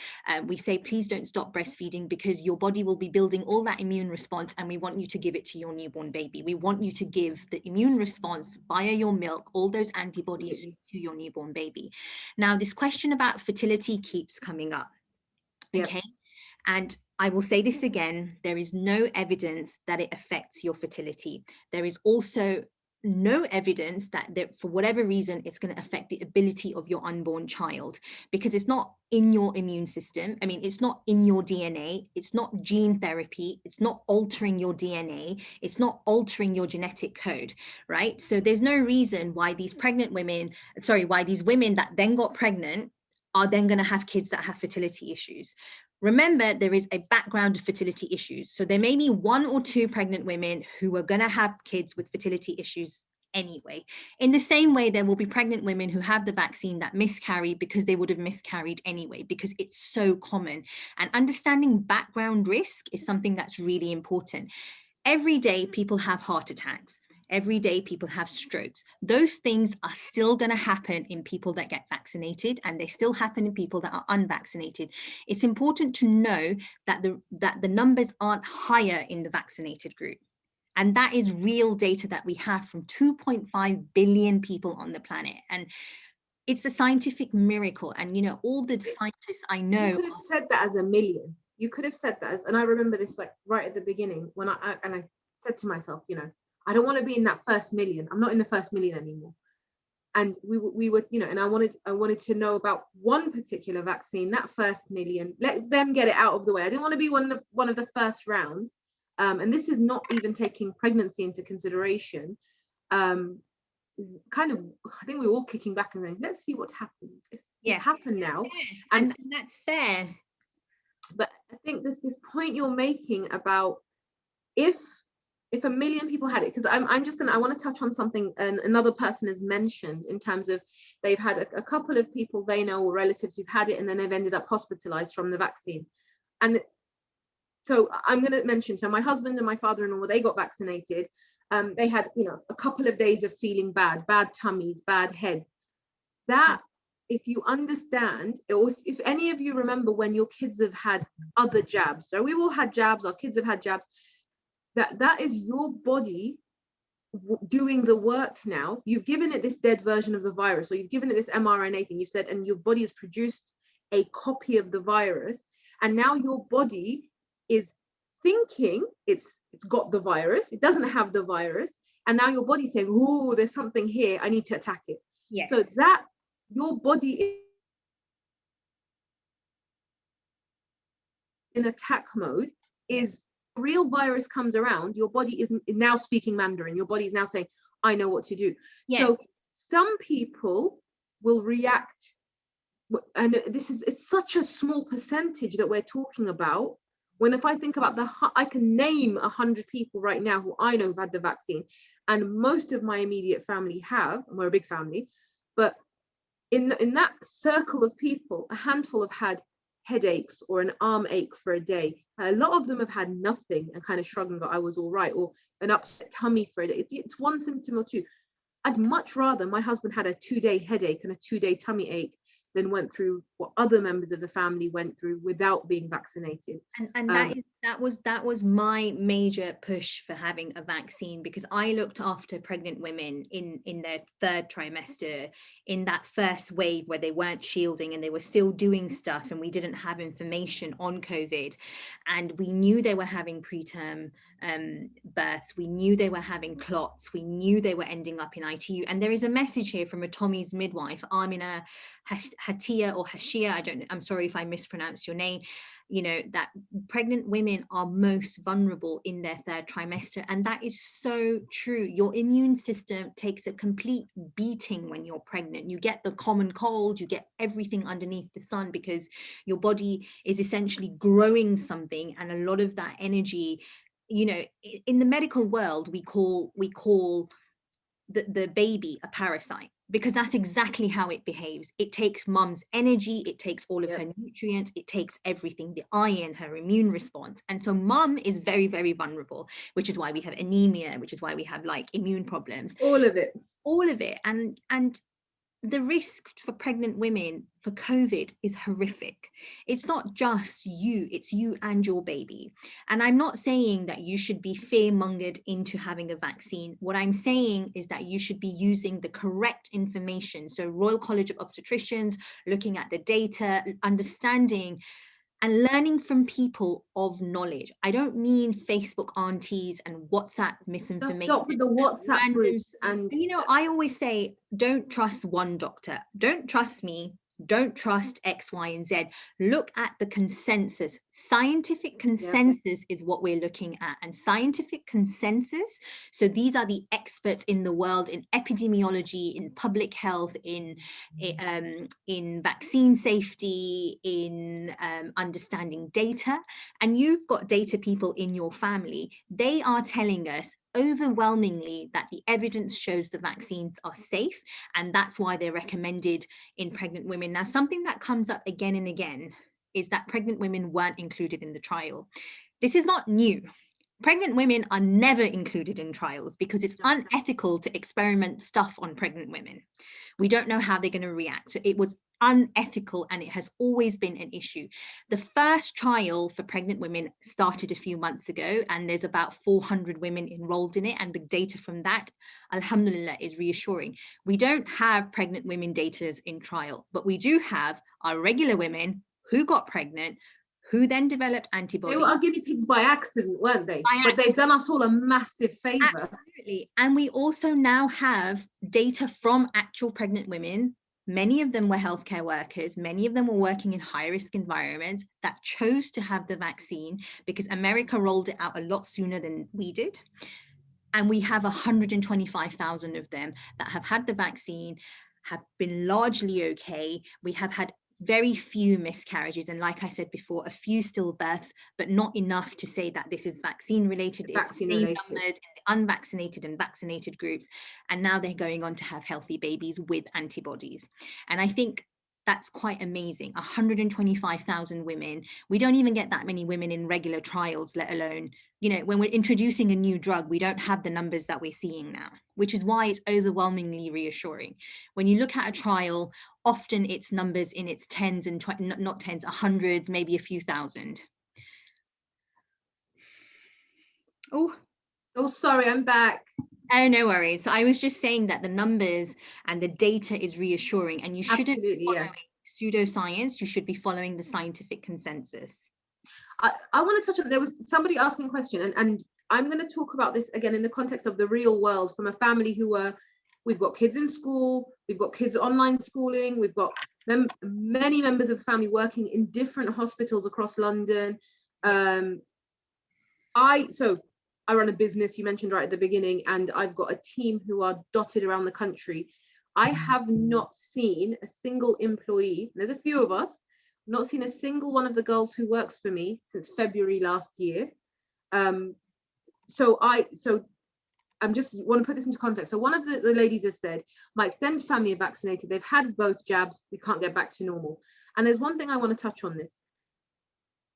we say, please don't stop breastfeeding, because your body will be building all that immune response, and we want you to give it to your newborn baby. We want you to give the immune response via your milk, all those antibodies Absolutely. to your newborn baby. Now, this question about fertility keeps coming up. Yep. Okay. And I will say this again, there is no evidence that it affects your fertility. There is also no evidence that for whatever reason, it's going to affect the ability of your unborn child, because it's not in your immune system. I mean, it's not in your DNA. It's not gene therapy. It's not altering your DNA. It's not altering your genetic code, right? So there's no reason why these women that then got pregnant are then going to have kids that have fertility issues. Remember, there is a background of fertility issues. So there may be 1 or 2 pregnant women who are going to have kids with fertility issues anyway. In the same way, there will be pregnant women who have the vaccine that miscarry because they would have miscarried anyway, because it's so common. And understanding background risk is something that's really important. Every day, people have heart attacks. Every day people have strokes. Those things are still going to happen in people that get vaccinated, and they still happen in people that are unvaccinated. It's important to know that the numbers aren't higher in the vaccinated group. And that is real data that we have from 2.5 billion people on the planet. And it's a scientific miracle. And, you know, all the scientists I know. You could have said that as a million. You could have said that as, and I remember this like right at the beginning when I said to myself, you know, I don't want to be in that first million. I'm not in the first million anymore. And we were, you know, and I wanted to know about one particular vaccine, that first million, let them get it out of the way. I didn't want to be one of the first round. And this is not even taking pregnancy into consideration. Kind of, I think we were all kicking back and saying, let's see what happens. It's happened now. Yeah. And that's fair. But I think this point you're making about if 1 million people had it, because I want to touch on something another person has mentioned in terms of they've had a couple of people they know or relatives who've had it, and then they've ended up hospitalized from the vaccine. And so I'm going to mention, so my husband and my father-in-law, they got vaccinated. They had, you know, a couple of days of feeling bad tummies, bad heads. That, if you understand, or if any of you remember when your kids have had other jabs, so we've all had jabs, our kids have had jabs, that is your body doing the work now. You've given it this dead version of the virus, or you've given it this mRNA thing, you said, and your body has produced a copy of the virus, and now your body is thinking it's got the virus, it doesn't have the virus, and now your body's saying, oh, there's something here, I need to attack it. Yes. So that your body in attack mode is, real virus comes around, your body is now speaking Mandarin, your body is now saying, I know what to do. Yeah. So some people will react, and it's such a small percentage that we're talking about. When if I think about I can name 100 people right now who I know have had the vaccine, and most of my immediate family have, and we're a big family, but in that circle of people, a handful have had headaches or an arm ache for a day. A lot of them have had nothing and kind of shrugged and go, I was all right, or an upset tummy for a day. It's one symptom or two. I'd much rather my husband had a 2-day headache and a 2-day tummy ache than went through what other members of the family went through without being vaccinated. And that was my major push for having a vaccine, because I looked after pregnant women in their third trimester, in that first wave where they weren't shielding and they were still doing stuff, and we didn't have information on COVID, and we knew they were having preterm births, we knew they were having clots, we knew they were ending up in ITU. And there is a message here from a Tommy's midwife, Amina Hatia or Hashia, I don't know, I'm sorry if I mispronounced your name, you know, that pregnant women are most vulnerable in their third trimester. And that is so true. Your immune system takes a complete beating when you're pregnant. You get the common cold, you get everything underneath the sun, because your body is essentially growing something. And a lot of that energy, you know, in the medical world, we call the baby a parasite, because that's exactly how it behaves. It takes mum's energy, it takes all of her nutrients, it takes everything, the iron, her immune response. And so mum is very, very vulnerable, which is why we have anemia, which is why we have like immune problems. All of it. And the risk for pregnant women for COVID is horrific. It's not just you, it's you and your baby. And I'm not saying that you should be fear-mongered into having a vaccine. What I'm saying is that you should be using the correct information. So Royal College of Obstetricians, looking at the data, understanding and learning from people of knowledge. I don't mean Facebook aunties and WhatsApp misinformation. Just stop with the WhatsApp groups. And you know, I always say, don't trust one doctor. Don't trust me. Don't trust X, Y, and Z. Look at the consensus. Scientific consensus is what we're looking at. And scientific consensus, so these are the experts in the world in epidemiology, in public health, in vaccine safety, in understanding data. And you've got data people in your family. They are telling us overwhelmingly that the evidence shows the vaccines are safe, and that's why they're recommended in pregnant women. Now, something that comes up again and again is that pregnant women weren't included in the trial. This is not new. Pregnant women are never included in trials because it's unethical to experiment stuff on pregnant women. We don't know how they're going to react. So it was unethical, and it has always been an issue. The first trial for pregnant women started a few months ago, and there's about 400 women enrolled in it, and the data from that, Alhamdulillah, is reassuring. We don't have pregnant women data in trial, but we do have our regular women who got pregnant, who then developed antibodies. They were guinea pigs by accident, weren't they? But they've done us all a massive favor. Absolutely. And we also now have data from actual pregnant women. Many of them were healthcare workers. Many of them were working in high-risk environments that chose to have the vaccine because America rolled it out a lot sooner than we did. And we have 125,000 of them that have had the vaccine, have been largely okay. We have had very few miscarriages, and like I said before, a few stillbirths, but not enough to say that this is vaccine related. It's the same numbers in the unvaccinated and vaccinated groups, and now they're going on to have healthy babies with antibodies. And I think that's quite amazing. 125,000 women. We don't even get that many women in regular trials, let alone, you know, when we're introducing a new drug, we don't have the numbers that we're seeing now, which is why it's overwhelmingly reassuring. When you look at a trial, often it's numbers in its tens and not tens, hundreds, maybe a few thousand. Oh, sorry, I'm back. Oh, no worries. So I was just saying that the numbers and the data is reassuring, and you shouldn't be following pseudoscience. You should be following the scientific consensus. I want to touch on, there was somebody asking a question, and I'm going to talk about this again in the context of the real world, from a family we've got kids in school, we've got kids online schooling, we've got many members of the family working in different hospitals across London. I run a business, you mentioned right at the beginning, and I've got a team who are dotted around the country. I have not seen a single employee, there's a few of us, not seen a single one of the girls who works for me since February last year. So I'm just want to put this into context. So one of the ladies has said, my extended family are vaccinated, they've had both jabs, we can't get back to normal. And there's one thing I want to touch on this.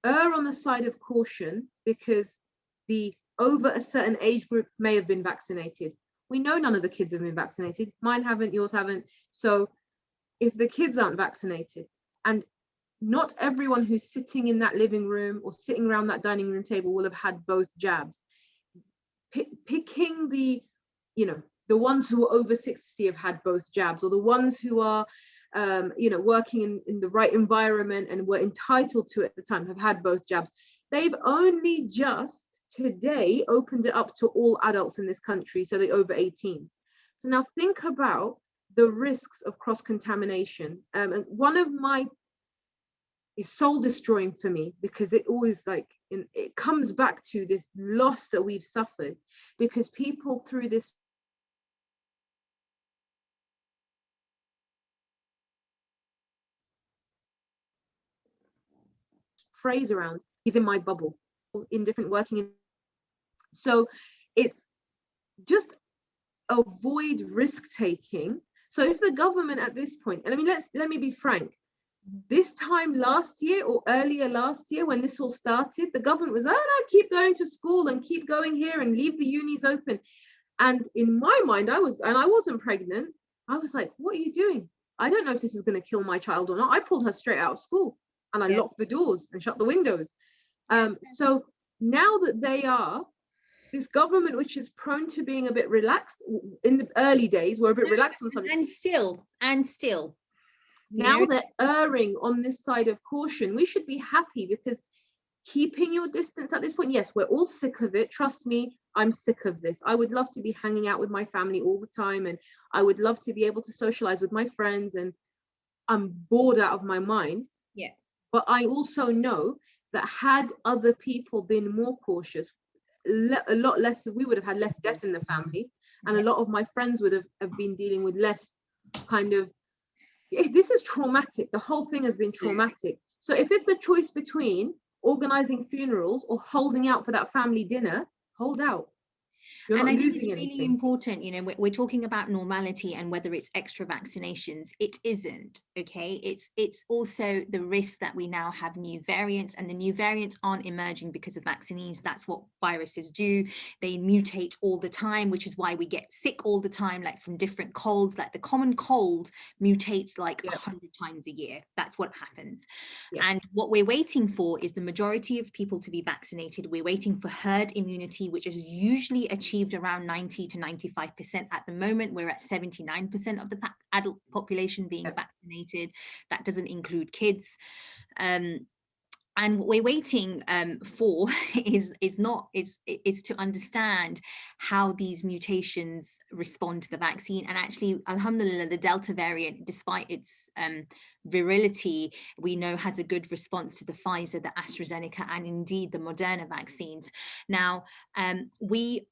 Err on the side of caution, because the over a certain age group may have been vaccinated. We know none of the kids have been vaccinated. Mine haven't, yours haven't. So if the kids aren't vaccinated, and not everyone who's sitting in that living room or sitting around that dining room table will have had both jabs. Picking the, you know, the ones who are over 60 have had both jabs, or the ones who are, you know, working in the right environment and were entitled to it at the time have had both jabs. They've only just today opened it up to all adults in this country, so the over 18s. So now think about the risks of cross-contamination. And one of my, is soul destroying for me, because it always it comes back to this loss that we've suffered, because people through this phrase around, he's in my bubble, in different working. So it's just avoid risk taking. So if the government at this point, and I mean, let me be frank, this time last year or earlier last year when this all started, the government was, oh no, keep going to school and keep going here and leave the unis open. And in my mind, I wasn't pregnant. I was like, what are you doing? I don't know if this is going to kill my child or not. I pulled her straight out of school and I locked the doors and shut the windows. So now that they are, this government, which is prone to being a bit relaxed in the early days, were a bit relaxed on something. And still. Now they're erring on this side of caution. We should be happy, because keeping your distance at this point, yes, we're all sick of it. Trust me, I'm sick of this. I would love to be hanging out with my family all the time, and I would love to be able to socialize with my friends, and I'm bored out of my mind. Yeah. But I also know that had other people been more cautious, a lot less, we would have had less death in the family, and a lot of my friends would have been dealing with less kind of, this is traumatic. The whole thing has been traumatic. So if it's a choice between organizing funerals or holding out for that family dinner, hold out. You're not losing anything. Really important, you know, we're talking about normality and whether it's extra vaccinations. It isn't, okay? It's also the risk that we now have new variants, and the new variants aren't emerging because of vaccines. That's what viruses do. They mutate all the time, which is why we get sick all the time, like from different colds. Like the common cold mutates like 100 times a year. That's what happens. And what we're waiting for is the majority of people to be vaccinated. We're waiting for herd immunity, which is usually achieved around 90 to 95%. At the moment, we're at 79% of the adult population being vaccinated. That doesn't include kids. And what we're waiting for is to understand how these mutations respond to the vaccine. And actually, Alhamdulillah, the Delta variant, despite its virility, we know has a good response to the Pfizer, the AstraZeneca, and indeed the Moderna vaccines. Now, I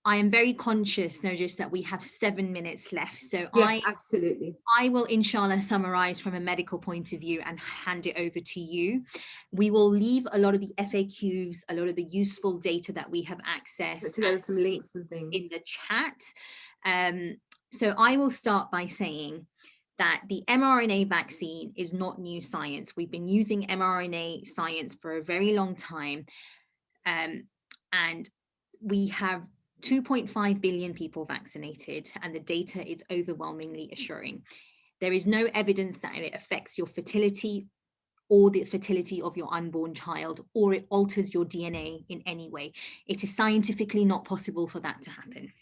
am very conscious, Narjice, that we have 7 minutes left. So absolutely. I will, inshallah, summarize from a medical point of view and hand it over to you. We will leave a lot of the FAQs, a lot of the useful data that we have accessed, put together some links and things in the chat. So I will start by saying that the mRNA vaccine is not new science. We've been using mRNA science for a very long time. And we have 2.5 billion people vaccinated, and the data is overwhelmingly assuring. There is no evidence that it affects your fertility or the fertility of your unborn child, or it alters your DNA in any way. It is scientifically not possible for that to happen.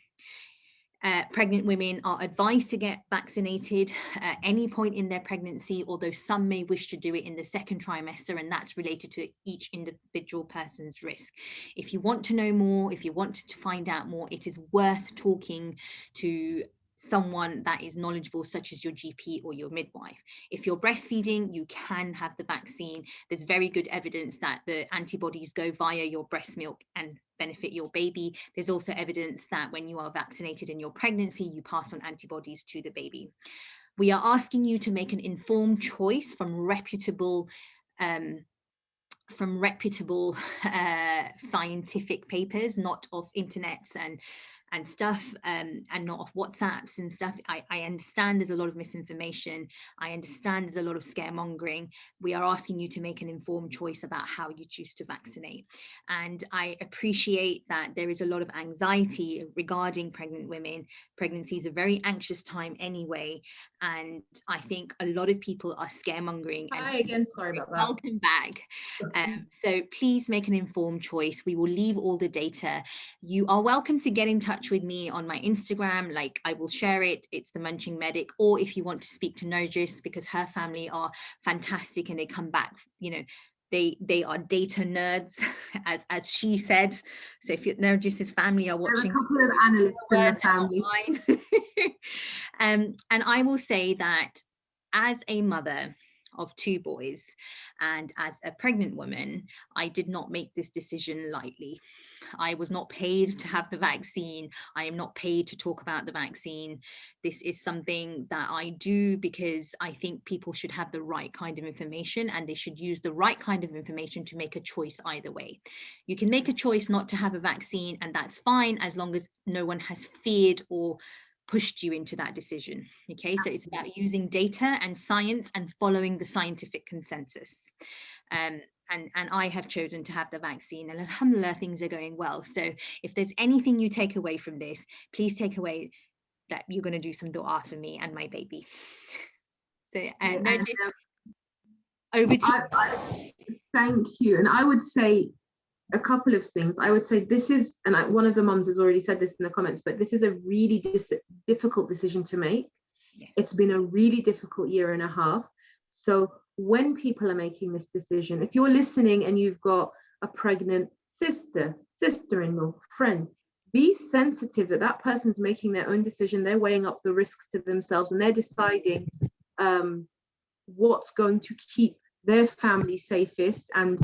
Pregnant women are advised to get vaccinated at any point in their pregnancy, although some may wish to do it in the second trimester, and that's related to each individual person's risk. If you want to know more, if you want to find out more, it is worth talking to someone that is knowledgeable, such as your GP or your midwife. If you're breastfeeding, you can have the vaccine. There's very good evidence that the antibodies go via your breast milk and benefit your baby. There's also evidence that when you are vaccinated in your pregnancy, you pass on antibodies to the baby. We are asking you to make an informed choice from reputable scientific papers, not of internets and stuff, and not off WhatsApps and stuff. I understand there's a lot of misinformation. I understand there's a lot of scaremongering. We are asking you to make an informed choice about how you choose to vaccinate. And I appreciate that there is a lot of anxiety regarding pregnant women. Pregnancy is a very anxious time anyway. And I think a lot of people are scaremongering. Hi again, sorry about that. Welcome back. So please make an informed choice. We will leave all the data. You are welcome to get in touch with me on my Instagram. Like, I will share it. It's the Munching Medic. Or if you want to speak to Narjice, because her family are fantastic and they come back, you know, they are data nerds, as she said. So if Narjice's family are watching, there are a couple of analysts in the family. And I will say that as a mother of 2 boys and as a pregnant woman, I did not make this decision lightly. I was not paid to have the vaccine. I am not paid to talk about the vaccine. This is something that I do because I think people should have the right kind of information, and they should use the right kind of information to make a choice either way. You can make a choice not to have a vaccine, and that's fine as long as no one has feared or pushed you into that decision. Okay, so it's about using data and science and following the scientific consensus. And I have chosen to have the vaccine, and Alhamdulillah, things are going well. So if there's anything you take away from this, please take away that you're going to do some dua for me and my baby. So over to you. Thank you. And I would say a couple of things. I would say this is, and one of the mums has already said this in the comments, but this is a really difficult decision to make. Yes. It's been a really difficult 1.5 years. So when people are making this decision, if you're listening and you've got a pregnant sister, sister-in-law, friend, be sensitive that that person's making their own decision. They're weighing up the risks to themselves and they're deciding what's going to keep their family safest. And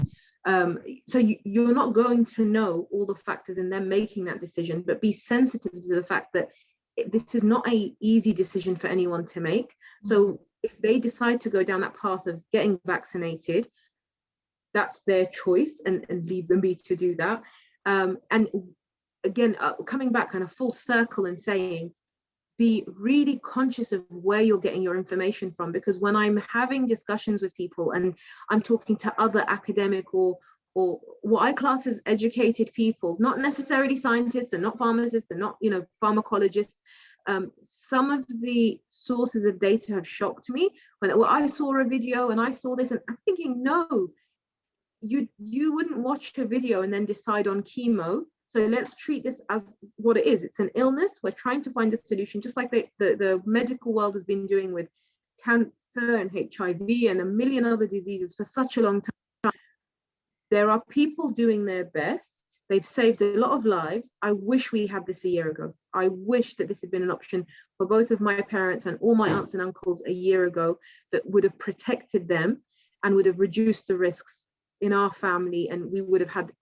so you're not going to know all the factors in them making that decision, but be sensitive to the fact that this is not an easy decision for anyone to make. So if they decide to go down that path of getting vaccinated, that's their choice, and leave them be to do that. And again, coming back kind of full circle and saying, be really conscious of where you're getting your information from, because when I'm having discussions with people and I'm talking to other academic or what I class as educated people, not necessarily scientists and not pharmacists and not, you know, pharmacologists, some of the sources of data have shocked me. When I saw a video and I saw this, and I'm thinking, no, you wouldn't watch a video and then decide on chemo. So let's treat this as what it is. It's an illness. We're trying to find a solution, just like the medical world has been doing with cancer and HIV and a million other diseases for such a long time. There are people doing their best. They've saved a lot of lives. I wish we had this 1 year ago. I wish that this had been an option for both of my parents and all my aunts and uncles 1 year ago, that would have protected them and would have reduced the risks in our family, and we would have had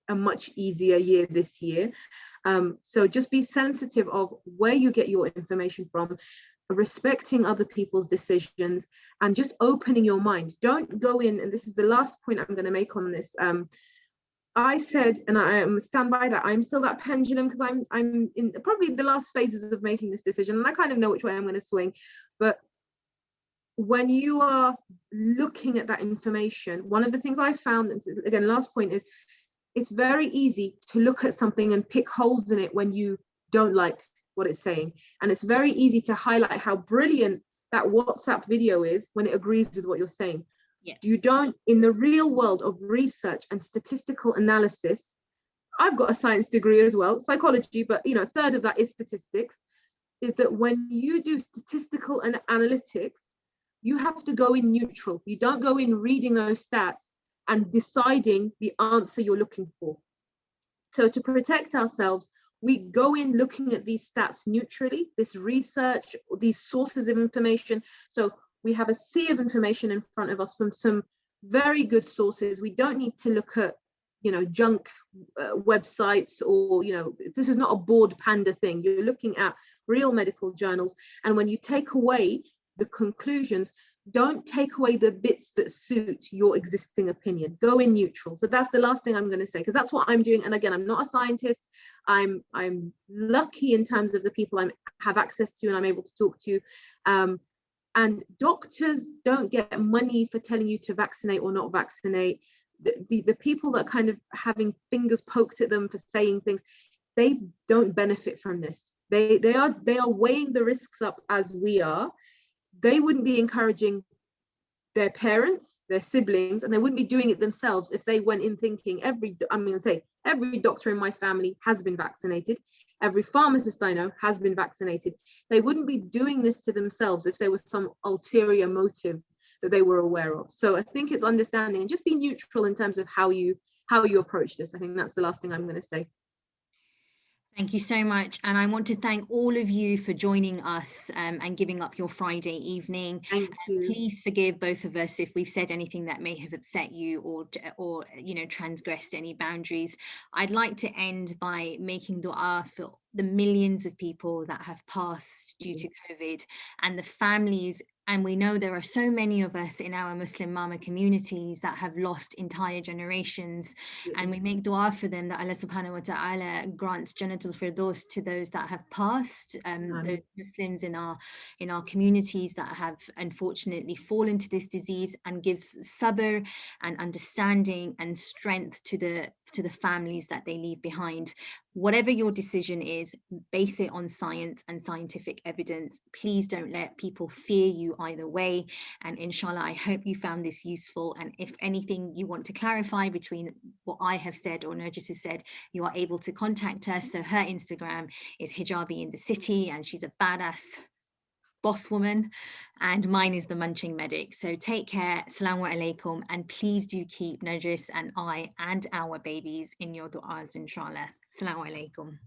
a much easier year this year. So just be sensitive of where you get your information from, respecting other people's decisions, and just opening your mind. Don't go in, and this is the last point I'm going to make on this. I said, and I stand by that, I'm still that pendulum, because I'm in probably the last phases of making this decision, and I kind of know which way I'm going to swing. But when you are looking at that information, one of the things I found, and again, last point, is it's very easy to look at something and pick holes in it when you don't like what it's saying. And it's very easy to highlight how brilliant that WhatsApp video is when it agrees with what you're saying. Yes. You don't, in the real world of research and statistical analysis, I've got a science degree as well, psychology, but you know, a third of that is statistics, is that when you do statistical and analytics, you have to go in neutral. You don't go in reading those stats and deciding the answer you're looking for. So to protect ourselves, we go in looking at these stats neutrally, this research, these sources of information. So we have a sea of information in front of us from some very good sources. We don't need to look at, you know, junk websites, or, you know, this is not a bored panda thing. You're looking at real medical journals. And when you take away the conclusions, don't take away the bits that suit your existing opinion. Go in neutral. So that's the last thing I'm going to say, because that's what I'm doing. And again, I'm not a scientist. I'm lucky in terms of the people I have access to and I'm able to talk to. And doctors don't get money for telling you to vaccinate or not vaccinate. The people that kind of having fingers poked at them for saying things, they don't benefit from this. They are weighing the risks up as we are. They wouldn't be encouraging their parents, their siblings, and they wouldn't be doing it themselves if they went in thinking every doctor in my family has been vaccinated. Every pharmacist I know has been vaccinated. They wouldn't be doing this to themselves if there was some ulterior motive that they were aware of. So I think it's understanding and just be neutral in terms of how you approach this. I think that's the last thing I'm going to say. Thank you so much. And I want to thank all of you for joining us and giving up your Friday evening. Thank you. Please forgive both of us if we've said anything that may have upset you or transgressed any boundaries. I'd like to end by making dua for the millions of people that have passed due to COVID and the families. And we know there are so many of us in our Muslim Mama communities that have lost entire generations. And we make dua for them that Allah subhanahu wa ta'ala grants Jannatul Firdaus to those that have passed, those Muslims in our communities that have unfortunately fallen to this disease, and gives sabr and understanding and strength to the families that they leave behind. Whatever your decision is, base it on science and scientific evidence. Please don't let people fear you either way. And inshallah, I hope you found this useful. And if anything you want to clarify between what I have said or Narjice has said, you are able to contact us. So her Instagram is Hijabi in the City, and she's a badass boss woman, and mine is the Munching Medic. So take care, Assalamu alaikum, and please do keep Narjice and I and our babies in your du'as, inshallah. Assalamu alaikum.